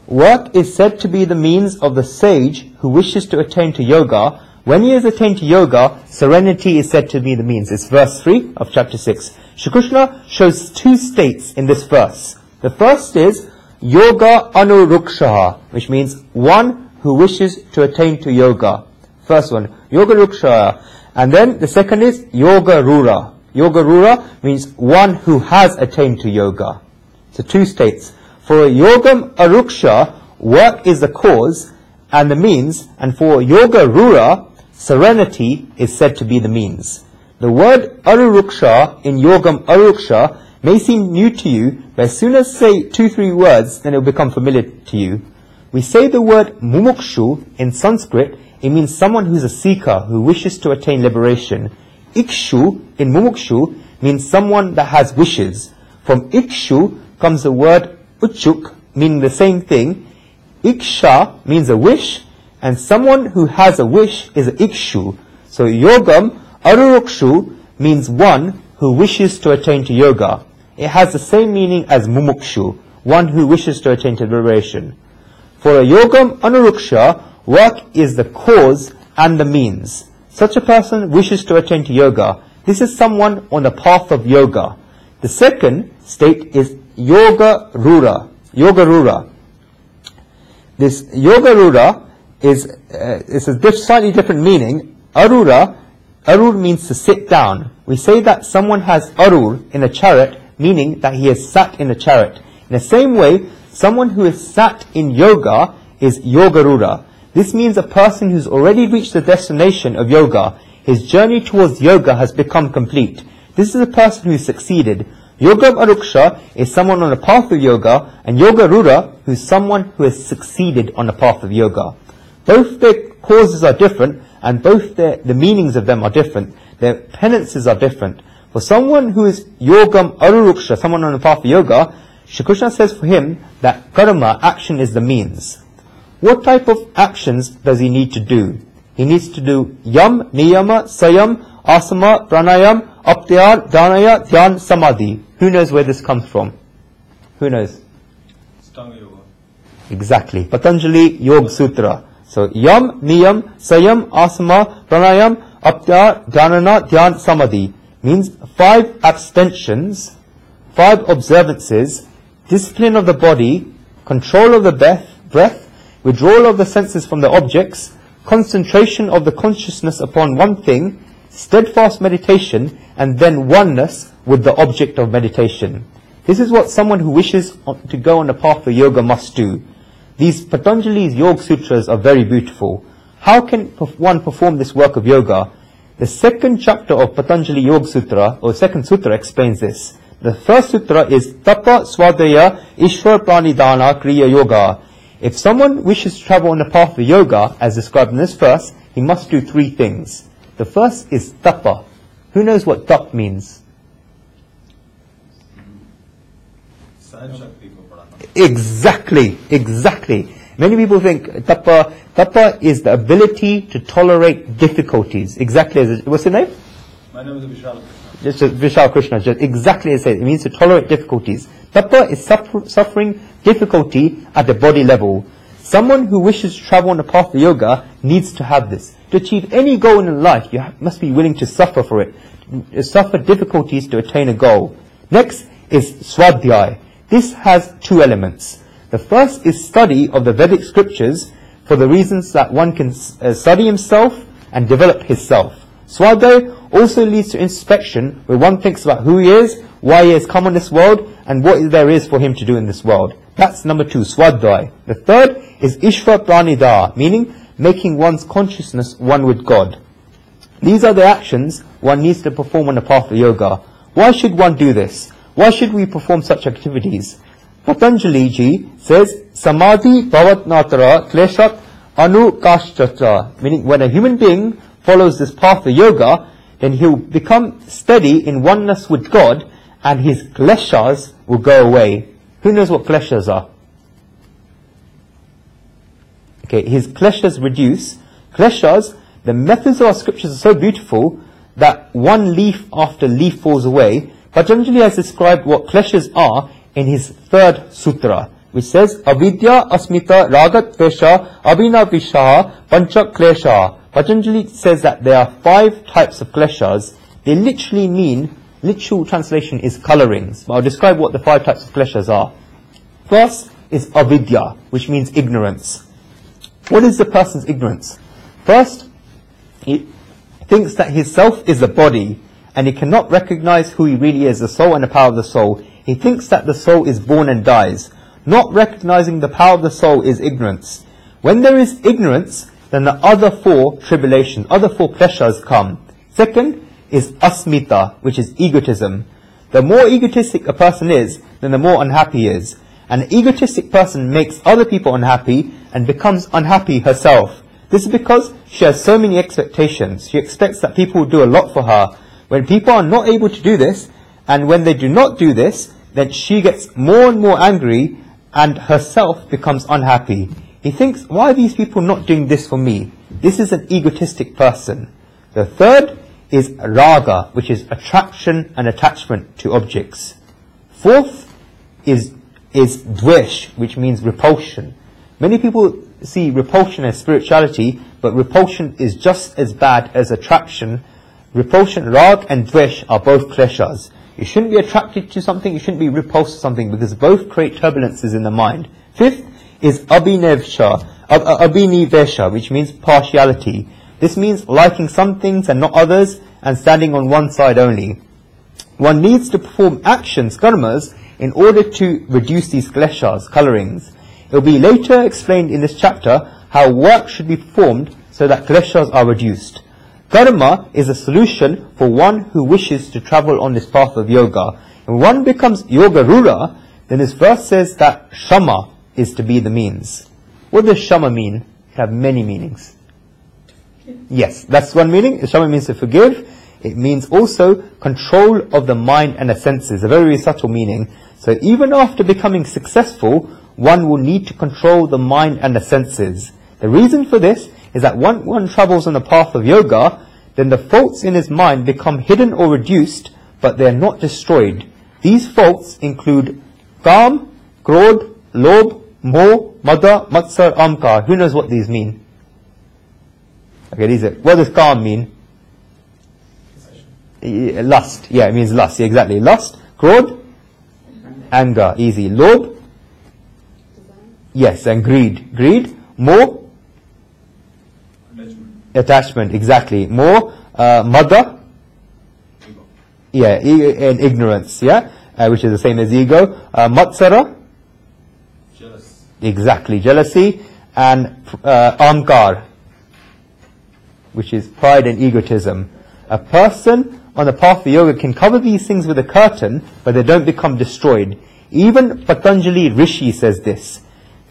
work is said to be the means of the sage who wishes to attain to yoga. When he has attained to yoga, serenity is said to be the means. It's verse 3 of chapter 6. Shri Krishna shows two states in this verse. The first is yoga anurukshaha, which means one who wishes to attain to yoga. First one, yoga rukshaha. And then the second is yoga rura. Yoga rura means one who has attained to yoga. So two states. For yogam aruksha, work is the cause and the means, and for yoga rura, serenity is said to be the means. The word aruruksha in yogam aruruksha may seem new to you, but as soon as say 2-3 words, then it will become familiar to you. We say the word mumukshu in Sanskrit, it means someone who is a seeker, who wishes to attain liberation. Ikshu in mumukshu means someone that has wishes. From ikshu comes the word uchuk, meaning the same thing. Iksha means a wish, and someone who has a wish is an ikshu. So yogam arurukshu means one who wishes to attain to yoga. It has the same meaning as mumukshu, one who wishes to attain to liberation. For a yogam anuruksha, work is the cause and the means. Such a person wishes to attain to yoga. This is someone on the path of yoga. The second state is yoga rura. Yoga rura. This yoga rura is a slightly different meaning. Arura means to sit down. We say that someone has arur in a chariot, meaning that he has sat in a chariot. In the same way, someone who is sat in yoga is yogarura. This means a person who's already reached the destination of yoga. His journey towards yoga has become complete. This is a person who succeeded. Yogam aruksha is someone on the path of yoga, and yogarura who is someone who has succeeded on the path of yoga. Both their causes are different, and both the meanings of them are different. Their penances are different. For someone who is yogam aruruksha, someone on the path of yoga, Shri Krishna says for him that karma, action, is the means. What type of actions does he need to do? He needs to do yam, niyama, sayam, asama, pranayam, aptyar, dhanaya, dhyan, samadhi. Who knows where this comes from? Who knows? Stanga yoga. Exactly. Patanjali Yoga Sutra. So yam, niyam, sayam, asama, pranayam, aptyar, dhanana, dhyan, samadhi means 5 abstentions, 5 observances, discipline of the body, control of the breath, withdrawal of the senses from the objects, concentration of the consciousness upon one thing, steadfast meditation, and then oneness with the object of meditation. This is what someone who wishes to go on the path of yoga must do. These Patanjali's Yoga Sutras are very beautiful. How can one perform this work of yoga? The second chapter of Patanjali Yoga Sutra, or second sutra, explains this. The first sutra is Tapa Swadaya Ishwar Pranidhana Kriya Yoga. If someone wishes to travel on the path of yoga, as described in this verse, he must do 3 things. The first is tapa. Who knows what tap means? Exactly. Many people think tapa is the ability to tolerate difficulties. Exactly as what's your name? My name is Vishal Krishna. Just Vishal Krishna, just exactly as it says. It means to tolerate difficulties. Tapa is suffering difficulty at the body level. Someone who wishes to travel on the path of yoga needs to have this. To achieve any goal in life, you must be willing to suffer for it. Suffer difficulties to attain a goal. Next is swadhyay. This has 2 elements. The first is study of the Vedic scriptures for the reasons that one can study himself and develop his self. Swadhyay also leads to introspection, where one thinks about who he is, why he has come on this world, and what there is for him to do in this world. That's number 2, swadhyay. The third is ishva pranidha, meaning making one's consciousness one with God. These are the actions one needs to perform on the path of yoga. Why should one do this? Why should we perform such activities? Patanjali ji says, Samadhi bhavatnatara kleshat anukashtatra, meaning when a human being follows this path of yoga, then he'll become steady in oneness with God, and his kleshas will go away. Who knows what kleshas are? Okay, his kleshas reduce. Kleshas, the methods of our scriptures are so beautiful that one leaf after leaf falls away. Patanjali has described what kleshas are in his 3rd sutra. which says, avidya, asmita, ragat, vesha, abhinavishaha, pancha klesha. Patanjali says that there are 5 types of kleshas. They literally mean, literal translation is colorings. But I'll describe what the 5 types of kleshas are. First is avidya, which means ignorance. What is the person's ignorance? First, he thinks that his self is the body, and he cannot recognize who he really is, the soul and the power of the soul. He thinks that the soul is born and dies. Not recognizing the power of the soul is ignorance. When there is ignorance, then the other 4 tribulations, other 4 kleshas come. Second is asmita, which is egotism. The more egotistic a person is, then the more unhappy he is. An egotistic person makes other people unhappy and becomes unhappy herself. This is because she has so many expectations. She expects that people will do a lot for her. When people are not able to do this, and when they do not do this, then she gets more and more angry and herself becomes unhappy. He thinks, why are these people not doing this for me? This is an egotistic person. The third is raga, which is attraction and attachment to objects. Fourth is dvesh, which means repulsion. Many people see repulsion as spirituality, but repulsion is just as bad as attraction. Repulsion, rag and dvesh are both kleshas. You shouldn't be attracted to something, you shouldn't be repulsed to something, because both create turbulences in the mind. Fifth is abhinivesha, which means partiality. This means liking some things and not others, and standing on one side only. One needs to perform actions, karmas, in order to reduce these kleshas, colorings. It will be later explained in this chapter how work should be performed so that kleshas are reduced. Karma is a solution for one who wishes to travel on this path of yoga. When one becomes yoga rura, then this verse says that shama is to be the means. What does shama mean? It have many meanings. Yes, that's one meaning. Shama means to forgive. It means also control of the mind and the senses, a very, very subtle meaning. So even after becoming successful, one will need to control the mind and the senses. The reason for this is that when one travels on the path of yoga, then the faults in his mind become hidden or reduced, but they are not destroyed. These faults include kam, krodh, lobh, moh, mada, matsar, amkar. Who knows what these mean? Okay, these are, what does kam mean? Lust. Yeah, it means lust. Yeah, exactly. Lust, krodh, anger. Easy. Lobh, yes, and greed. Greed, moh, attachment, exactly. More, mada, yeah, and ignorance, yeah, which is the same as ego. Matsara, Jealous. Exactly, jealousy. And amkar, which is pride and egotism. A person on the path of yoga can cover these things with a curtain, but they don't become destroyed. Even Patanjali Rishi says this.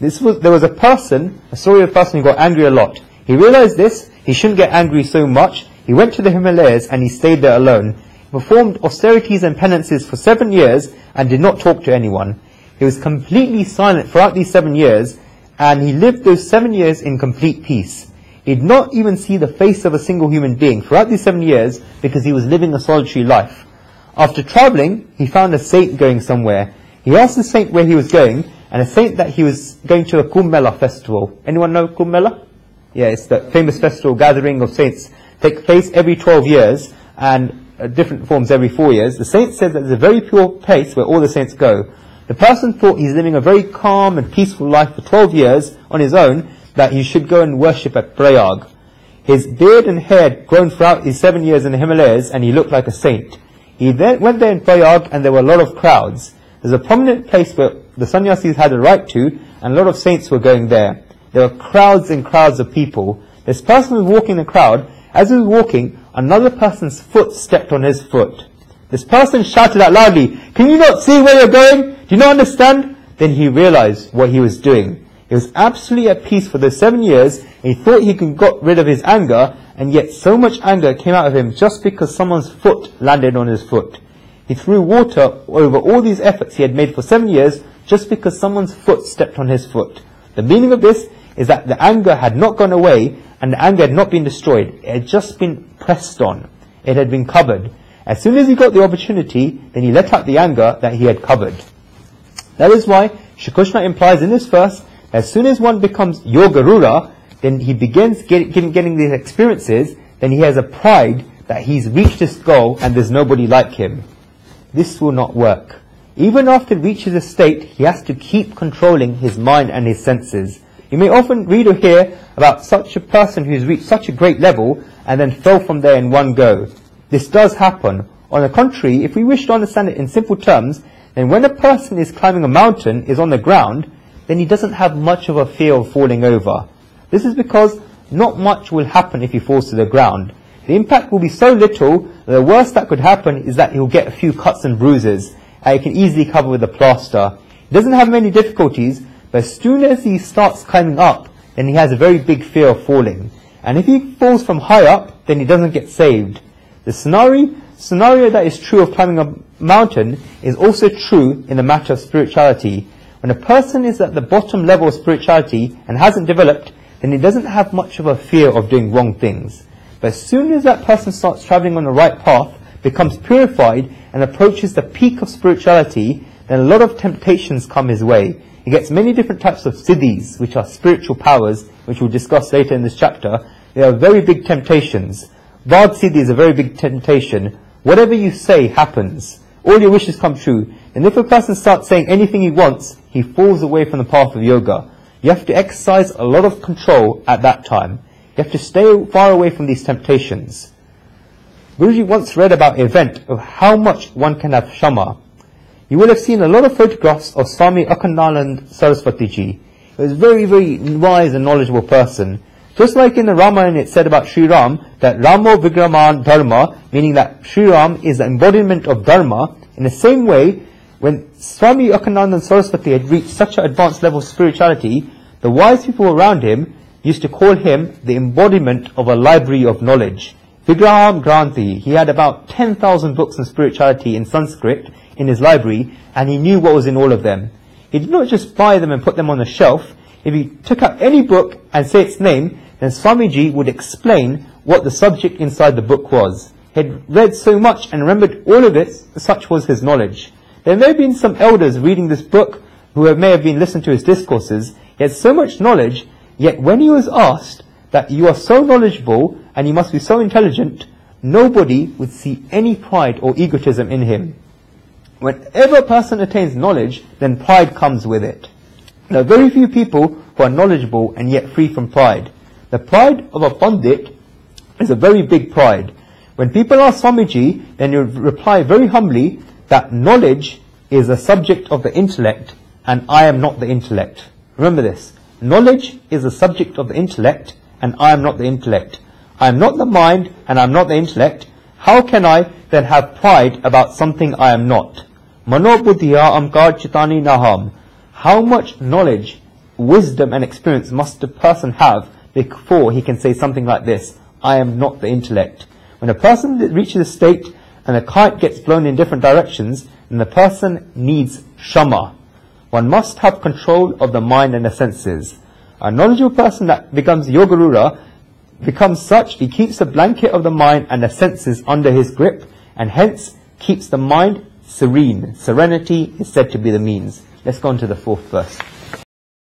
There was a person, a story of a person who got angry a lot. He realized this, he shouldn't get angry so much. He went to the Himalayas and he stayed there alone. He performed austerities and penances for 7 years and did not talk to anyone. He was completely silent throughout these 7 years, and he lived those 7 years in complete peace. He did not even see the face of a single human being throughout these 7 years because he was living a solitary life. After traveling, he found a saint going somewhere. He asked the saint where he was going, and a saint that he was going to a Kumbh Mela festival. Anyone know Kumbh Mela? Yeah, it's the famous festival gathering of saints. Take place every 12 years and different forms every 4 years. The saint said that there's a very pure place where all the saints go. The person thought he's living a very calm and peaceful life for 12 years on his own, that he should go and worship at Prayag. His beard and hair had grown throughout his 7 years in the Himalayas, and he looked like a saint. He then went there in Prayag, and there were a lot of crowds. There's a prominent place where the sannyasis had a right to, and a lot of saints were going there. There were crowds and crowds of people. This person was walking the crowd. As he was walking, another person's foot stepped on his foot. This person shouted out loudly, "Can you not see where you're going? Do you not understand?" Then he realized what he was doing. He was absolutely at peace for those 7 years, and he thought he could get rid of his anger, and yet so much anger came out of him just because someone's foot landed on his foot. He threw water over all these efforts he had made for 7 years just because someone's foot stepped on his foot. The meaning of this is that the anger had not gone away, and the anger had not been destroyed. It had just been pressed on. It had been covered. As soon as he got the opportunity, then he let out the anger that he had covered. That is why Shri Krishna implies in this verse, as soon as one becomes Yogarura, then he begins getting these experiences, then he has a pride that he's reached this goal and there's nobody like him. This will not work. Even after he reaches a state, he has to keep controlling his mind and his senses. You may often read or hear about such a person who's reached such a great level and then fell from there in one go. This does happen. On the contrary, if we wish to understand it in simple terms, then when a person is climbing a mountain, is on the ground, then he doesn't have much of a fear of falling over. This is because not much will happen if he falls to the ground. The impact will be so little that the worst that could happen is that he'll get a few cuts and bruises, and he can easily cover with a plaster. He doesn't have many difficulties, but as soon as he starts climbing up, then he has a very big fear of falling. And if he falls from high up, then he doesn't get saved. The scenario that is true of climbing a mountain is also true in the matter of spirituality. When a person is at the bottom level of spirituality and hasn't developed, then he doesn't have much of a fear of doing wrong things. But as soon as that person starts traveling on the right path, becomes purified, and approaches the peak of spirituality, then a lot of temptations come his way. He gets many different types of siddhis, which are spiritual powers, which we'll discuss later in this chapter. They are very big temptations. Vard siddhi is a very big temptation. Whatever you say happens. All your wishes come true. And if a person starts saying anything he wants, he falls away from the path of yoga. You have to exercise a lot of control at that time. You have to stay far away from these temptations. Guruji once read about an event of how much one can have shama. You will have seen a lot of photographs of Swami Akhandanand Saraswati Ji. He was a very, very wise and knowledgeable person. Just like in the Ramayana it said about Sri Ram, that Ramo Vigraman Dharma, meaning that Sri Ram is the embodiment of Dharma, in the same way, when Swami Akhandanand Saraswati had reached such an advanced level of spirituality, the wise people around him used to call him the embodiment of a library of knowledge. Vigraham Granthi, he had about 10,000 books on spirituality in Sanskrit in his library, and he knew what was in all of them. He did not just buy them and put them on the shelf. If he took out any book and say its name, then Swamiji would explain what the subject inside the book was. He had read so much and remembered all of it, such was his knowledge. There may have been some elders reading this book who may have been listening to his discourses. He had so much knowledge, yet when he was asked that you are so knowledgeable and you must be so intelligent, nobody would see any pride or egotism in him. Whenever a person attains knowledge, then pride comes with it. There are very few people who are knowledgeable and yet free from pride. The pride of a Pandit is a very big pride. When people ask Swamiji, then you reply very humbly that knowledge is a subject of the intellect and I am not the intellect. Remember this. Knowledge is a subject of the intellect and I am not the intellect. I am not the mind and I am not the intellect. How can I then have pride about something I am not? Mano buddhiya amkar chitani naham. How much knowledge, wisdom and experience must a person have before he can say something like this? I am not the intellect. When a person reaches a state and a kite gets blown in different directions, then the person needs shama. One must have control of the mind and the senses. A knowledgeable person that becomes Yogarura becomes such, he keeps the blanket of the mind and the senses under his grip, and hence keeps the mind serene. Serenity is said to be the means. Let's go on to the fourth verse.